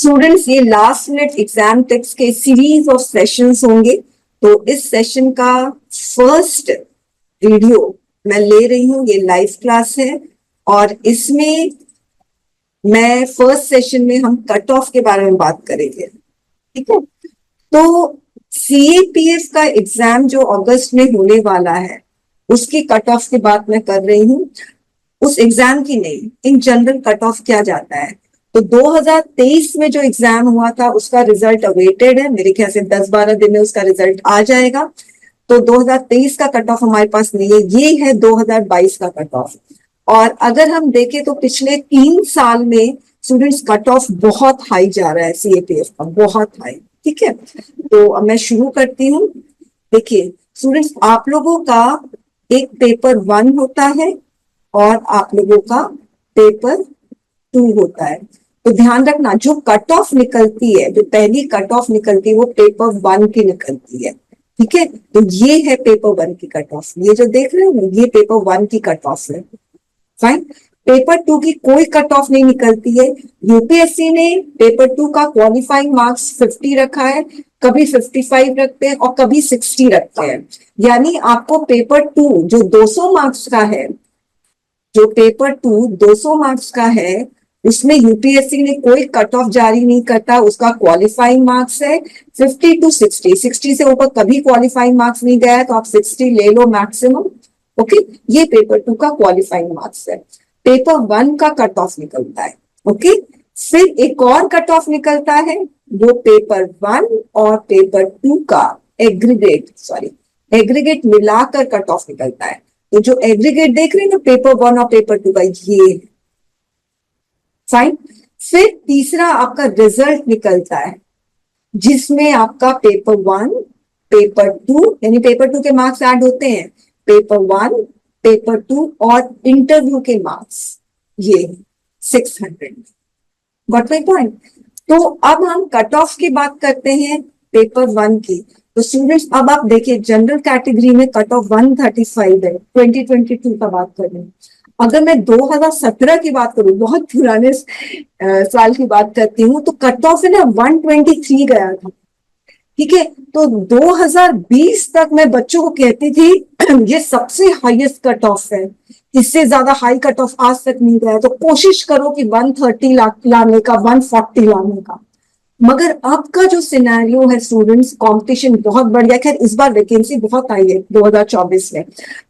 Students, ये last minute exam tips के series of sessions होंगे। तो इस सेशन का फर्स्ट वीडियो मैं ले रही हूँ, ये लाइव क्लास है और इसमें मैं फर्स्ट सेशन में हम कट ऑफ के बारे में बात करेंगे। ठीक है, तो सीएपीएफ का एग्जाम जो अगस्त में होने वाला है उसकी कट ऑफ की बात मैं कर रही हूँ, उस एग्जाम की नहीं, इन जनरल कट ऑफ क्या जाता है। तो 2023 में जो एग्जाम हुआ था उसका रिजल्ट अवेटेड है, मेरे ख्याल से 10-12 दिन में उसका रिजल्ट आ जाएगा। तो 2023 का कट ऑफ हमारे पास नहीं है, ये है 2022 का कट ऑफ। और अगर हम देखें तो पिछले 3 साल में स्टूडेंट्स कट ऑफ बहुत हाई जा रहा है सीएपीएफ का, बहुत हाई। ठीक है, तो अब मैं शुरू करती हूँ। देखिए स्टूडेंट्स, आप लोगों का एक पेपर 1 होता है और आप लोगों का पेपर 2 होता है। तो ध्यान रखना, जो कट ऑफ निकलती है, जो पहली कट ऑफ निकलती है वो पेपर 1 की निकलती है। ठीक है, तो ये है पेपर 1 की कट ऑफ, ये जो देख रहे हो ना, ये पेपर 1 की कट ऑफ है। फाइन, पेपर 2 की कोई कट ऑफ नहीं निकलती है। यूपीएससी ने पेपर 2 का क्वालिफाइंग मार्क्स 50 रखा है, कभी 55 रखते हैं और कभी 60 रखते हैं। यानी आपको पेपर 2 जो 200 मार्क्स का है, जो पेपर 2 200 मार्क्स का है, उसमें यूपीएससी ने कोई कट ऑफ जारी नहीं करता। उसका क्वालिफाइंग मार्क्स है 50 to 60, 60 से ऊपर कभी क्वालिफाइंग मार्क्स नहीं गया है तो आप 60 ले लो मैक्सिमम। ओके, ये पेपर 2 का क्वालिफाइंग मार्क्स है। पेपर 1 का कट ऑफ निकलता है। ओके, फिर एक और कट ऑफ निकलता है, वो पेपर 1 और पेपर 2 का एग्रीगेट मिलाकर कट ऑफ निकलता है। तो जो एग्रीगेट देख रहे हैं ना पेपर 1 और पेपर 2 का, ये फाइन। फिर तीसरा आपका रिजल्ट निकलता है जिसमें आपका पेपर 1, पेपर 2, यानी पेपर 2 के मार्क्स ऐड होते हैं, पेपर 1, पेपर 2 और इंटरव्यू के मार्क्स, ये 600। Got my point. तो अब हम कट ऑफ की बात करते हैं पेपर 1 की। तो स्टूडेंट्स, अब आप देखिए जनरल कैटेगरी में कट ऑफ 135 है, 2022 का बात कर रही हूँ। अगर मैं 2017 की बात करूं, बहुत पुराने साल की बात करती हूँ, तो कट ऑफ है ना 123 गया था। ठीक है, तो 2020 तक मैं बच्चों को कहती थी ये सबसे हाईएस्ट कट ऑफ है, इससे ज्यादा हाई कट ऑफ आज तक नहीं गया, तो कोशिश करो कि 130 लाने का, 140 लाने का। मगर अब का जो सिनेरियो है स्टूडेंट्स, कंपटीशन बहुत बढ़ गया। खैर इस बार वैकेंसी बहुत आई है 2024 में,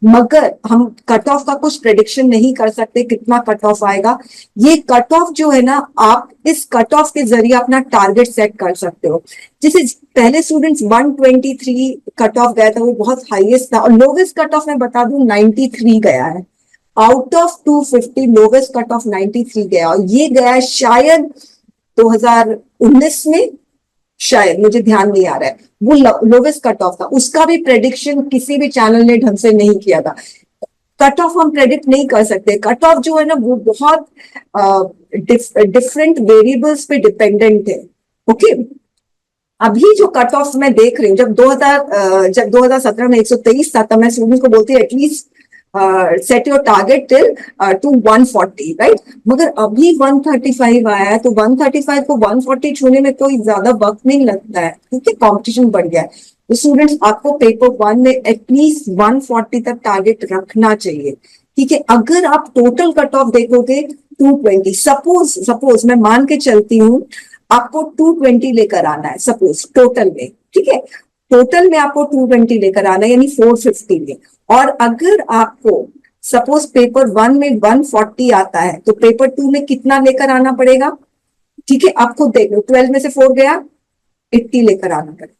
मगर हम कट ऑफ का कुछ प्रेडिक्शन नहीं कर सकते कितना कट ऑफ आएगा। ये कट ऑफ जो है ना, आप इस कट ऑफ के जरिए अपना टारगेट सेट कर सकते हो। जैसे पहले स्टूडेंट्स 123 कट ऑफ गया था, वो बहुत हाईएस्ट था, और लोवेस्ट कट ऑफ मैं बता दूं 93 गया है। Out of 250 lowest cut off 93 गया, और ये गया शायद 2019 में, शायद, मुझे ध्यान नहीं आ रहा है, वो लोवेस्ट कट ऑफ था। उसका भी प्रेडिक्शन किसी भी चैनल ने ढंग से नहीं किया था। कट ऑफ हम प्रेडिक्ट नहीं कर सकते, कट ऑफ जो है ना वो बहुत डिफरेंट वेरिएबल्स पे डिपेंडेंट है। ओके, अभी जो कट ऑफ मैं देख रही हूँ, जब 2017 में 123 था, तब मैं स्टूडेंट्स को बोलती at least set your target till two 140, right. मगर अभी 135 आया है, तो 135 को 140 छूने में कोई ज्यादा वक्त नहीं लगता है, क्योंकि कंपटीशन बढ़ गया है। तो स्टूडेंट्स, आपको पेपर 1 में एटलीस्ट 140 तक टारगेट रखना चाहिए। ठीक है, अगर आप टोटल कट ऑफ देखोगे 220, सपोज मैं मान के चलती हूँ आपको 220 लेकर आना है, सपोज टोटल में। ठीक है, टोटल में आपको 220 लेकर आना है, यानी 450 में। और अगर आपको सपोज पेपर 1 में 140 आता है, तो पेपर 2 में कितना लेकर आना पड़ेगा? ठीक है, आपको देख लो, 12 में से 4 गया, 80 लेकर आना पड़ेगा।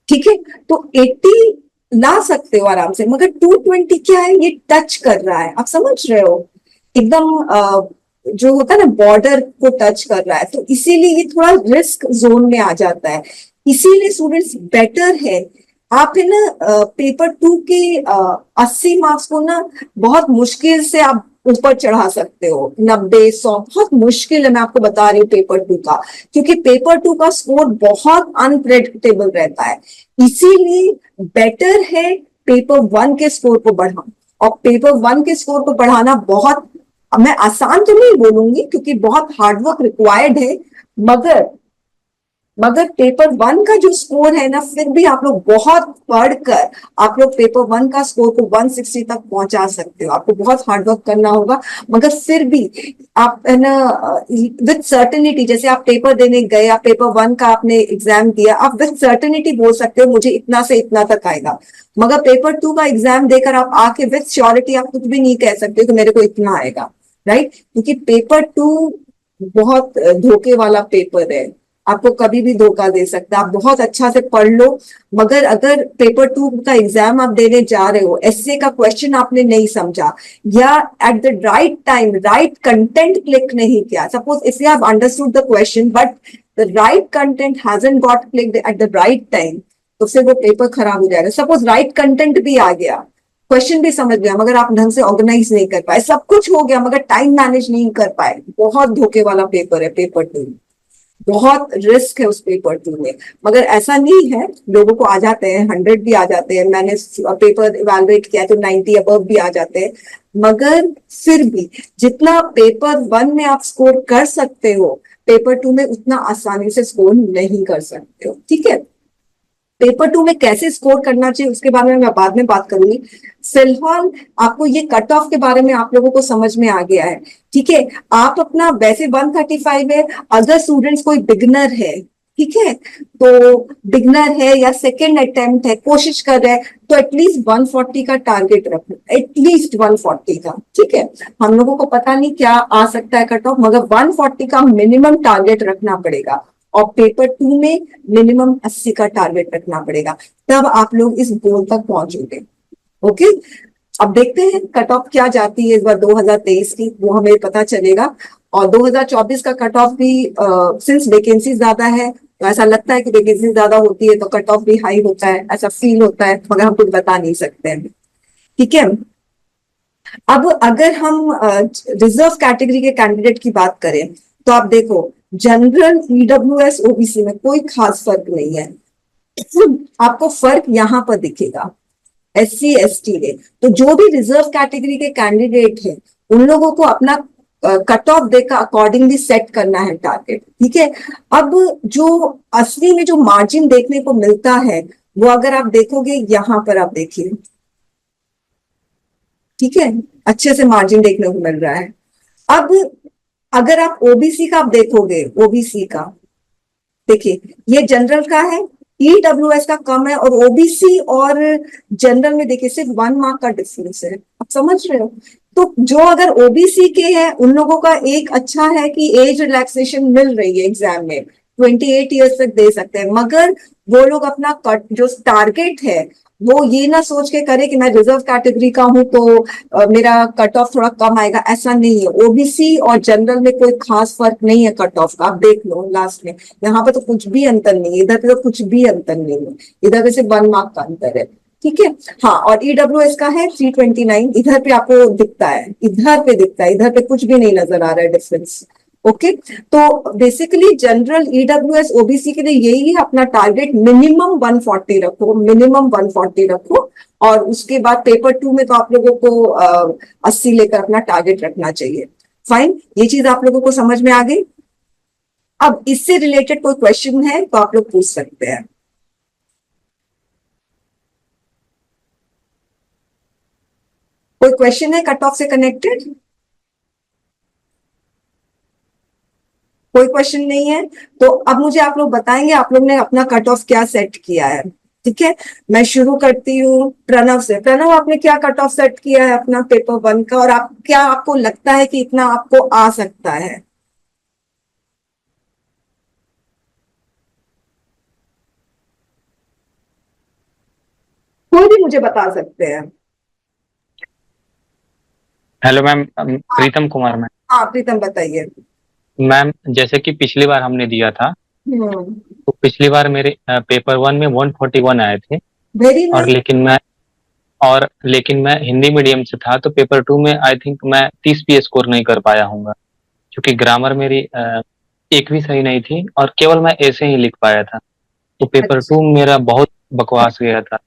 ठीक है, तो 80 ला सकते हो आराम से, मगर 220 क्या है, ये टच कर रहा है, आप समझ रहे हो, एकदम जो होता है ना बॉर्डर को टच कर रहा है, तो इसीलिए ये थोड़ा रिस्क जोन में आ जाता है। इसीलिए स्टूडेंट्स, बेटर है आप है ना पेपर 2 के 80 मार्क्स को ना बहुत मुश्किल से आप ऊपर चढ़ा सकते हो, 90-100 बहुत मुश्किल है, मैं आपको बता रही हूँ पेपर 2 का, क्योंकि पेपर 2 का स्कोर बहुत अनप्रेडिक्टेबल रहता है। इसीलिए बेटर है पेपर 1 के स्कोर को बढ़ाना, और पेपर 1 के स्कोर को बढ़ाना बहुत मैं आसान तो नहीं बोलूंगी क्योंकि बहुत हार्डवर्क रिक्वायर्ड है, मगर मगर पेपर वन का जो स्कोर है ना, फिर भी आप लोग बहुत पढ़कर आप लोग पेपर वन का स्कोर को 160 तक पहुंचा सकते हो। आपको बहुत हार्डवर्क करना होगा, मगर फिर भी आप है ना विद सर्टेनिटी, जैसे आप पेपर देने गए, आप पेपर वन का आपने एग्जाम दिया, आप विद सर्टेनिटी बोल सकते हो मुझे इतना से इतना तक आएगा। मगर पेपर टू का एग्जाम देकर आप आके विद श्योरिटी आप कुछ भी नहीं कह सकते कि मेरे को इतना आएगा, राइट? क्योंकि पेपर टू बहुत धोखे वाला पेपर है, आपको कभी भी धोखा दे सकता है। आप बहुत अच्छा से पढ़ लो, मगर अगर पेपर टू का एग्जाम आप देने जा रहे हो, एसए का क्वेश्चन आपने नहीं समझा या at the right time right content click नहीं किया, suppose if you have understood the question but the right content hasn't got clicked at the right time, तो फिर वो पेपर खराब हो जाएगा। सपोज राइट कंटेंट भी आ गया, क्वेश्चन भी समझ गया, मगर आप ढंग से ऑर्गेनाइज नहीं कर पाए, सब कुछ हो गया मगर टाइम मैनेज नहीं कर पाए, बहुत धोखे वाला पेपर है पेपर टू। बहुत रिस्क है उस पेपर टू में, मगर ऐसा नहीं है, लोगों को आ जाते हैं 100 भी आ जाते हैं, मैंने पेपर इवेलुएट किया तो 90 अबव भी आ जाते हैं, मगर फिर भी जितना पेपर वन में आप स्कोर कर सकते हो, पेपर टू में उतना आसानी से स्कोर नहीं कर सकते हो, ठीक है? पेपर टू में कैसे स्कोर करना चाहिए उसके बारे में मैं बाद में बात करूंगी। फिलहाल आपको ये कट ऑफ के बारे में आप लोगों को समझ में आ गया है, ठीक है? आप अपना वैसे 135 है, अगर स्टूडेंट्स कोई बिगनर है, ठीक है, तो बिगनर है या सेकेंड अटेम्प्ट है, कोशिश कर रहे हैं, तो एटलीस्ट 140 का टारगेट रखो, एटलीस्ट 140 का, ठीक है? हम लोगों को पता नहीं क्या आ सकता है कट ऑफ, मगर 140 का मिनिमम टारगेट रखना पड़ेगा, और पेपर टू में मिनिमम 80 का टारगेट रखना पड़ेगा, तब आप लोग इस गोल तक पहुंचोगे। ओके, अब देखते हैं कट ऑफ क्या जाती है इस बार 2023 की, वो हमें पता चलेगा। और 2024 का कट ऑफ भी सिंस वैकेंसी ज्यादा है, तो ऐसा लगता है कि वैकेंसी ज्यादा होती है तो कट ऑफ भी हाई होता है, ऐसा फील होता है, मगर हम कुछ बता नहीं सकते हैं, ठीक है? अब अगर हम रिजर्व कैटेगरी के कैंडिडेट की बात करें, तो आप देखो जनरल, ईडब्ल्यूएस, ओबीसी में कोई खास फर्क नहीं है। आपको फर्क यहाँ पर दिखेगा, एससी एसटी में। तो जो भी रिजर्व कैटेगरी के कैंडिडेट हैं, उन लोगों को अपना कट ऑफ देकर अकॉर्डिंगली सेट करना है टारगेट, ठीक है? अब जो असली में जो मार्जिन देखने को मिलता है, वो अगर आप देखोगे यहाँ पर, आप देखिए, ठीक है, अच्छे से मार्जिन देखने को मिल रहा है। अब अगर आप ओबीसी का आप देखोगे, ओबीसी का देखिए, ये जनरल का है, ईडब्ल्यूएस का कम है, और ओबीसी और जनरल में देखिए सिर्फ 1 मार्क का डिफरेंस है, आप समझ रहे हो? तो जो अगर ओबीसी के हैं उन लोगों का एक अच्छा है कि एज रिलैक्सेशन मिल रही है एग्जाम में, 28 ईयर्स तक दे सकते हैं, मगर वो लोग अपना कट जो टारगेट है वो ये ना सोच के करे कि मैं रिजर्व कैटेगरी का हूं तो मेरा कट ऑफ थोड़ा कम आएगा, ऐसा नहीं है। ओबीसी और जनरल में कोई खास फर्क नहीं है कट ऑफ का, आप देख लो लास्ट में, यहाँ पे तो कुछ भी अंतर नहीं है, इधर पे तो कुछ भी अंतर नहीं है, इधर पे सिर्फ 1 मार्क का अंतर है, ठीक है? हाँ, और ईडब्ल्यूएस का है 329, इधर पे आपको दिखता है, इधर पे दिखता है, इधर पे कुछ भी नहीं नजर आ रहा है डिफरेंस। ओके, तो बेसिकली जनरल, ईडब्ल्यूएस, ओबीसी के लिए यही है, अपना टारगेट मिनिमम 140 रखो, मिनिमम 140 रखो, और उसके बाद पेपर टू में तो आप लोगों को 80 लेकर अपना टारगेट रखना चाहिए। फाइन, ये चीज आप लोगों को समझ में आ गई। अब इससे रिलेटेड कोई क्वेश्चन है तो आप लोग पूछ सकते हैं। कोई क्वेश्चन है कट ऑफ से कनेक्टेड? कोई क्वेश्चन नहीं है, तो अब मुझे आप लोग बताएंगे आप लोग ने अपना कट ऑफ क्या सेट किया है, ठीक है? मैं शुरू करती हूँ प्रणव से। प्रणव, आपने क्या कट ऑफ सेट किया है अपना पेपर वन का, और आप क्या आपको लगता है कि इतना आपको आ सकता है? कोई भी मुझे बता सकते हैं। हेलो मैम, हाँ, प्रीतम कुमार मैम। हाँ प्रीतम बताइए। मैम जैसे कि पिछली बार हमने दिया था, हम्म, तो पिछली बार मेरे पेपर वन में 141 आए थे। वेरी और नाइस। लेकिन मैं हिंदी मीडियम से था, तो पेपर टू में आई थिंक मैं 30 भी स्कोर नहीं कर पाया हूँगा, क्योंकि ग्रामर मेरी एक भी सही नहीं थी और केवल मैं ऐसे ही लिख पाया था। तो पेपर अच्छा, टू मेरा बहुत बकवास गया था,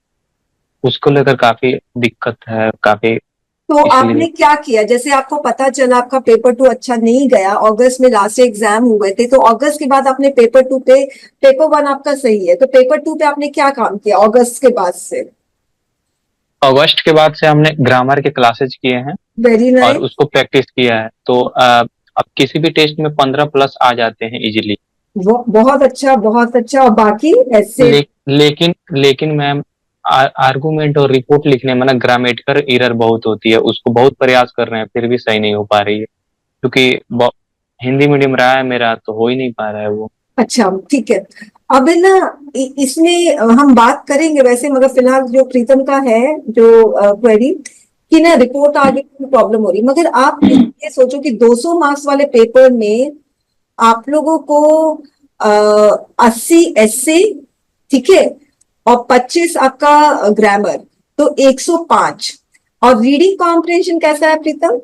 उसको लेकर काफी दिक्कत है, काफी तो इसलिए। आपने क्या किया, जैसे आपको पता चला आपका पेपर 2 अच्छा नहीं गया, अगस्त में लास्ट एग्जाम हुए थे, तो अगस्त के बाद आपने पेपर 2 पे, पेपर 1 आपका सही है, तो पेपर 2 पे आपने क्या काम किया अगस्त के बाद से? अगस्त के बाद से हमने ग्रामर के क्लासेज किए हैं वेरी और नाइस। उसको प्रैक्टिस किया है, तो अब किसी भी टेस्ट में 15+ आ जाते हैं इजीली। वो बहुत अच्छा, बहुत अच्छा। और बाकी ऐसे? लेकिन मैम, आर्गुमेंट और रिपोर्ट लिखने में ना ग्रामेटिकल एरर बहुत होती है, उसको बहुत प्रयास कर रहे हैं फिर भी सही नहीं हो पा रही है, क्योंकि हिंदी मीडियम रहा है मेरा तो हो ही नहीं पा रहा है वो। अच्छा, ठीक है। अब है ना, इसमें हम बात करेंगे वैसे, मगर फिलहाल जो प्रीतम का है जो क्वेरी कि ना रिपोर्ट आगे की प्रॉब्लम हो रही, मगर आप ये सोचो कि 200 मार्क्स वाले पेपर में आप लोगों को 80 एसए, ठीक है, और 25 आपका ग्रामर, तो 105। और रीडिंग कॉम्प्रिहेंशन कैसा है प्रीतम?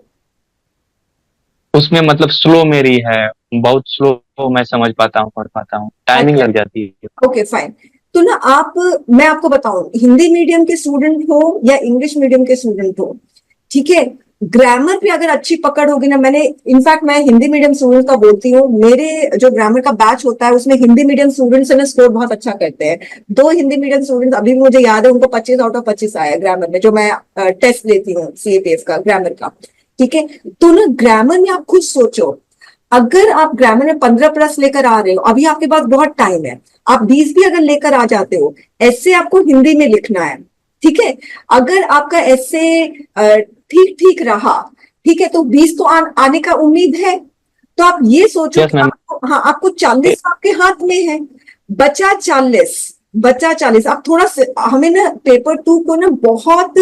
उसमें मतलब स्लो मेरी है, बहुत स्लो मैं समझ पाता हूँ, पढ़ पाता हूँ, टाइमिंग अच्छा, लग जाती है। Okay fine. तो ना आप, मैं आपको बताऊं, हिंदी मीडियम के स्टूडेंट हो या इंग्लिश मीडियम के स्टूडेंट हो, ठीक है, ग्रामर पे अगर अच्छी पकड़ होगी ना, मैंने इनफैक्ट मैं हिंदी मीडियम स्टूडेंट का बोलती हूँ, मेरे जो ग्रामर का बैच होता है उसमें हिंदी मीडियम स्टूडेंट्स है ना स्कोर बहुत अच्छा करते हैं। 2 हिंदी मीडियम स्टूडेंट्स अभी भी मुझे याद है, उनको 25 आउट ऑफ 25 आया ग्रामर में, जो मैं टेस्ट लेती हूँ सीएपीएफ का ग्रामर का, ठीक है। तो ना ग्रामर में आप खुद सोचो, अगर आप ग्रामर में 15+ लेकर आ रहे हो, अभी आपके पास बहुत टाइम है, आप 20 भी अगर लेकर आ जाते हो, ऐसे आपको हिंदी में लिखना है, ठीक है। अगर आपका ऐसे ठीक ठीक रहा, ठीक है, तो 20 तो आने का उम्मीद है। तो आप ये सोचो यस कि मैम। आपको, हाँ, आपको 40 आपके हाथ में है, बचा 40, बचा 40। आप थोड़ा हमें ना पेपर 2 को ना बहुत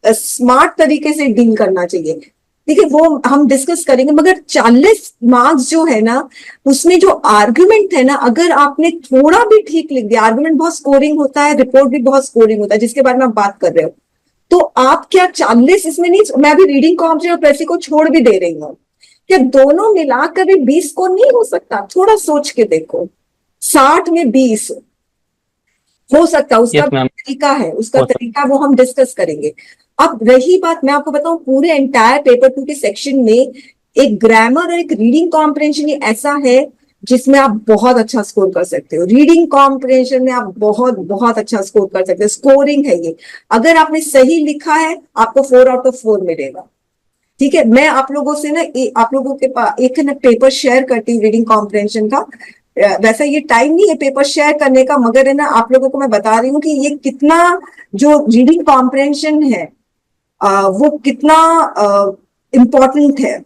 स्मार्ट तरीके से डील करना चाहिए, ठीक है, वो हम डिस्कस करेंगे, मगर 40 मार्क्स जो है ना, उसमें जो आर्गुमेंट है ना, अगर आपने थोड़ा भी ठीक लिख दिया, आर्गुमेंट बहुत स्कोरिंग होता है, रिपोर्ट भी बहुत स्कोरिंग होता है, जिसके बारे में आप बात कर रहे हो, तो आप क्या 40 इसमें नहीं, मैं अभी रीडिंग कॉम्प्रिहेंशन और प्रेसी को छोड़ भी दे रही हूँ, क्या दोनों मिलाकर भी 20 को नहीं हो सकता? थोड़ा सोच के देखो, 60 में 20 हो सकता है, उसका यस मैम। तरीका है, उसका हो सकता। तरीका वो हम डिस्कस करेंगे। अब रही बात, मैं आपको बताऊं, पूरे एंटायर पेपर 2 के सेक्शन में एक ग्रामर और एक रीडिंग कॉम्प्रिहेंशन ऐसा है जिसमें आप बहुत अच्छा स्कोर कर सकते हो। रीडिंग कॉम्प्रिहेंशन में आप बहुत बहुत अच्छा स्कोर कर सकते हो, स्कोरिंग है ये। अगर आपने सही लिखा है, आपको 4 आउट ऑफ 4 मिलेगा, ठीक है। मैं आप लोगों से ना आप लोगों के पास एक ना पेपर शेयर करती हूँ रीडिंग कॉम्प्रिहेंशन का। वैसा ये टाइम नहीं है पेपर शेयर करने का, मगर है ना आप लोगों को मैं बता रही हूँ कि ये कितना, जो रीडिंग कॉम्प्रिहेंशन है वो कितना इम्पोर्टेंट है।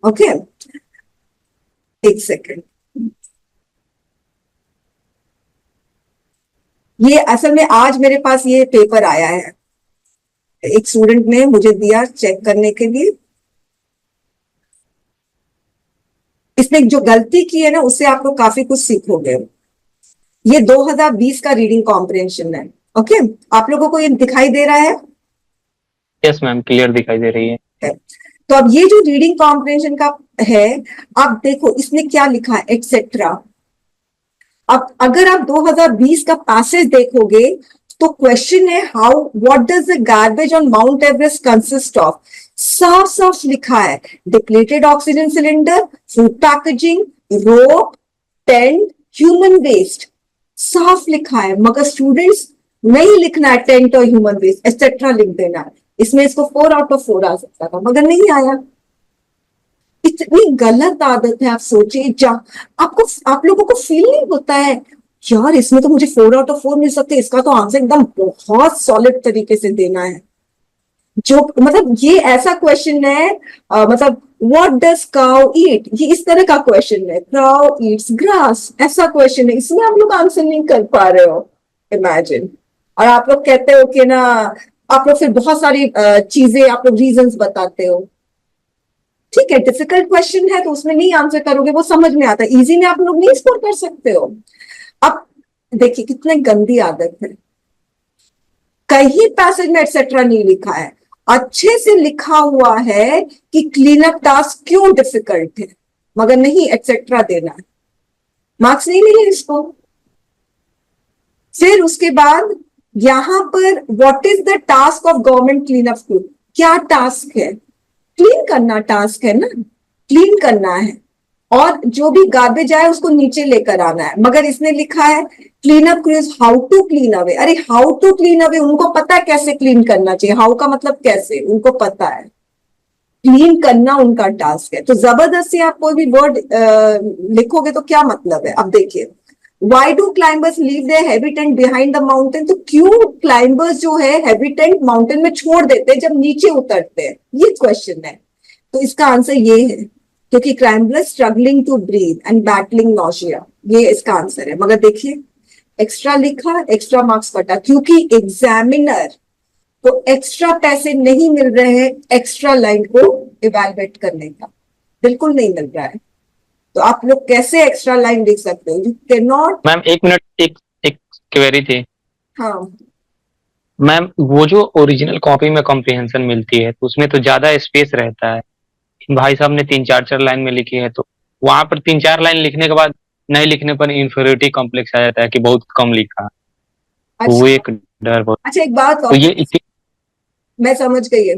ओके, एक सेकेंड। ये असल में आज मेरे पास ये पेपर आया है, एक स्टूडेंट ने मुझे दिया चेक करने के लिए। इसने जो गलती की है ना, उससे आप लोग काफी कुछ सीखोगे। ये 2020 का रीडिंग कॉम्प्रिहेंशन है। ओके, आप लोगों को ये दिखाई दे रहा है? यस मैम, क्लियर दिखाई दे रही है। तो अब ये जो रीडिंग कॉम्प्रिहेंशन का है, आप देखो इसमें क्या लिखा है, एक्सेट्रा। अब अगर आप 2020 का पैसेज देखोगे, तो क्वेश्चन है, how what does the garbage on Mount Everest consist of. साफ साफ लिखा है, depleted oxygen cylinder, food packaging, rope, tent, human waste. साफ लिखा है, मगर स्टूडेंट्स नहीं लिखना है टेंट और ह्यूमन वेस्ट, एक्सेट्रा लिख देना है। इसमें इसको 4 आउट ऑफ 4 आ सकता था, मगर नहीं आया। इतनी गलत आदत है, आप सोचिए, आपको, आप लोगों को फील नहीं होता है यार इसमें तो मुझे 4 आउट ऑफ 4 मिल सकते हैं, इसका तो आंसर एकदम बहुत सॉलिड तरीके से देना है। जो मतलब ये ऐसा क्वेश्चन है, मतलब व्हाट डज काउ ईट, ये इस तरह का क्वेश्चन है, काउ ईट्स ग्रास, ऐसा क्वेश्चन है, इसमें आप लोग आंसर नहीं कर पा रहे हो, इमेजिन। और आप लोग कहते हो कि ना, आप लोग फिर बहुत सारी चीजें, आप लोग रीजंस बताते हो। ठीक है, डिफिकल्ट क्वेश्चन है तो उसमें नहीं आंसर करोगे, वो समझ में आता है, इजी में आप लोग नहीं स्कोर कर सकते हो। अब देखिए कितनी गंदी आदत है, कहीं पैसेज में एक्सेट्रा नहीं लिखा है, अच्छे से लिखा हुआ है कि क्लीन अप टास्क क्यों डिफिकल्ट है, मगर नहीं, एक्सेट्रा देना है, मार्क्स नहीं मिले इसको। फिर उसके बाद यहां पर what is the task of government clean up crew, क्या टास्क है? क्लीन करना टास्क है ना, क्लीन करना है, और जो भी गार्बेज आए उसको नीचे लेकर आना है। मगर इसने लिखा है clean up crews, how to clean away. अरे हाउ टू क्लीन अवे उनको पता है कैसे क्लीन करना चाहिए, हाउ का मतलब कैसे, उनको पता है। क्लीन करना उनका टास्क है। तो जबरदस्ती आप कोई भी वर्ड लिखोगे तो क्या मतलब है? अब देखिए, why do climbers leave their habitant behind the mountain? तो क्यों क्लाइंबर्स जो है हैबिटेंट माउंटेन में छोड़ देते हैं जब नीचे उतरते हैं, ये क्वेश्चन है। तो इसका आंसर ये है, क्योंकि climbers struggling to breathe and battling nausea, ये इसका आंसर है। मगर देखिए, एक्स्ट्रा लिखा, एक्स्ट्रा मार्क्स कटा, क्योंकि एग्जामिनर तो एक्स्ट्रा पैसे नहीं मिल रहे हैं एक्स्ट्रा लाइन को इवैल्यूएट करने का, बिल्कुल नहीं मिल रहा है। तो आप लोग कैसे एक्स्ट्रा लाइन लिख सकते हो? You can not. मैम एक मिनट, एक एक क्वेरी थी हाँ, मैम। वो जो ओरिजिनल कॉपी में कॉम्प्रिहेंशन मिलती है तो उसमें तो ज्यादा स्पेस रहता है। भाई साहब ने 3-4 लाइन में लिखी है, तो वहां पर 3-4 लाइन लिखने के बाद नहीं लिखने पर इंफीरियरिटी कॉम्प्लेक्स आ जाता है कि बहुत कम लिखा। तो वो अच्छा एक डर बहुत। अच्छा, एक बात तो और, ये मैं समझ गई है।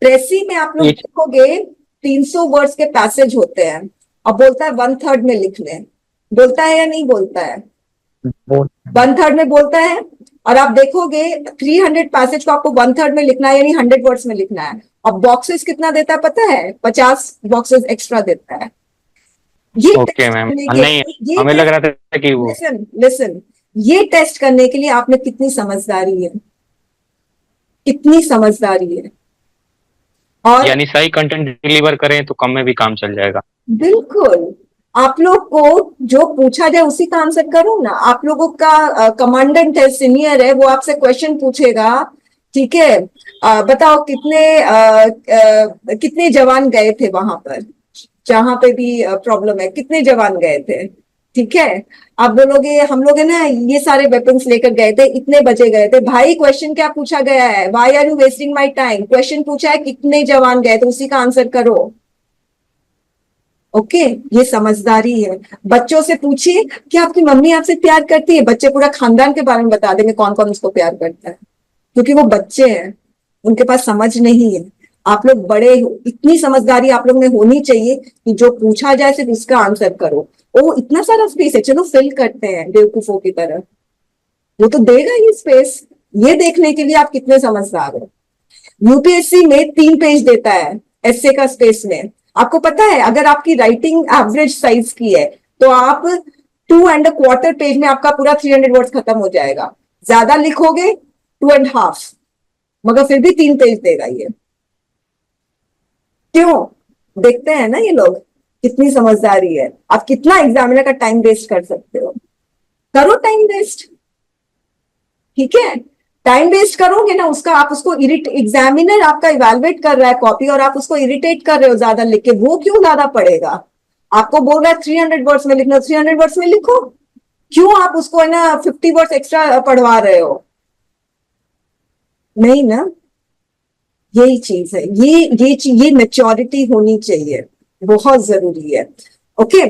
प्रेसी में आप लोग ये देखोगे 300 वर्ड्स के पैसेज होते हैं, और बोलता है 1/3 में लिख लें। बोलता है या नहीं बोलता है? बहुत 1/3 में बोलता है। और आप देखोगे 300 पैसेज को आपको 1/3 में लिखना है, यानी 100 वर्ड्स में लिखना है। और बॉक्सेस कितना देता है पता है? 50 बॉक्सेस एक्स्ट्रा देता है। ये ओके टेस्ट मैम। करने के नहीं, लिए, ये हमें लग टेस्ट, रहा था कि वो लिसन लिसन, ये टेस्ट करने के लिए आप में कितनी समझदारी है, कितनी समझदारी है। और यानी सही कंटेंट डिलीवर करें तो कम में भी काम चल जाएगा। बिल्कुल, आप लोग को जो पूछा जाए उसी का आंसर करो ना। आप लोगों का कमांडेंट है, सीनियर है, वो आपसे क्वेश्चन पूछेगा, ठीक है, बताओ कितने जवान गए थे वहां पर, जहां पे भी प्रॉब्लम है, कितने जवान गए थे, ठीक है। आप बोलोगे हम लोग है ना ये सारे वेपन्स लेकर गए थे, इतने बजे गए थे। भाई क्वेश्चन क्या पूछा गया है? Why are you wasting my time? Question पूछा है कितने जवान गए, तो उसी का आंसर करो। ओके, ये समझदारी है। बच्चों से पूछिए कि आपकी मम्मी आपसे प्यार करती है, बच्चे पूरा खानदान के बारे में बता देंगे कौन कौन उसको प्यार करता है, क्योंकि वो बच्चे हैं, उनके पास समझ नहीं है। आप लोग बड़े हो, इतनी समझदारी आप लोग में होनी चाहिए कि जो पूछा जाए सिर्फ उसका आंसर करो। ओ इतना सारा स्पेस है, चलो फिल करते हैं बेवकूफों की तरह, वो तो देगा ही स्पेस। ये देखने के लिए आप कितने समझदार हो। यूपीएससी में 3 पेज देता है एस्से का स्पेस में। आपको पता है अगर आपकी राइटिंग एवरेज साइज की है तो आप 2.25 पेज में आपका पूरा 300 वर्ड्स खत्म हो जाएगा। ज्यादा लिखोगे 2.5, मगर फिर भी 3 पेज देगा ये। क्यों? देखते हैं ना ये लोग कितनी समझदारी है। आप कितना एग्जामिनर का टाइम वेस्ट कर सकते हो, करो टाइम वेस्ट, ठीक है। टाइम वेस्ट करोगे ना उसका, आप उसको एग्जामिनर आपका इवेलुएट कर रहा है कॉपी, और आप उसको इरिटेट कर रहे हो ज्यादा लिख के, वो क्यों ज्यादा पड़ेगा? आपको बोल रहा है 300 वर्ड्स में लिखना, 300 वर्ड्स में लिखो। क्यों आप उसको है ना 50 वर्ड्स एक्स्ट्रा पढ़वा रहे हो? नहीं ना, यही चीज है, ये मेच्योरिटी होनी चाहिए, बहुत जरूरी है। ओके,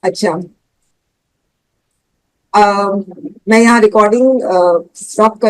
अच्छा, मैं यहाँ रिकॉर्डिंग स्टॉप कर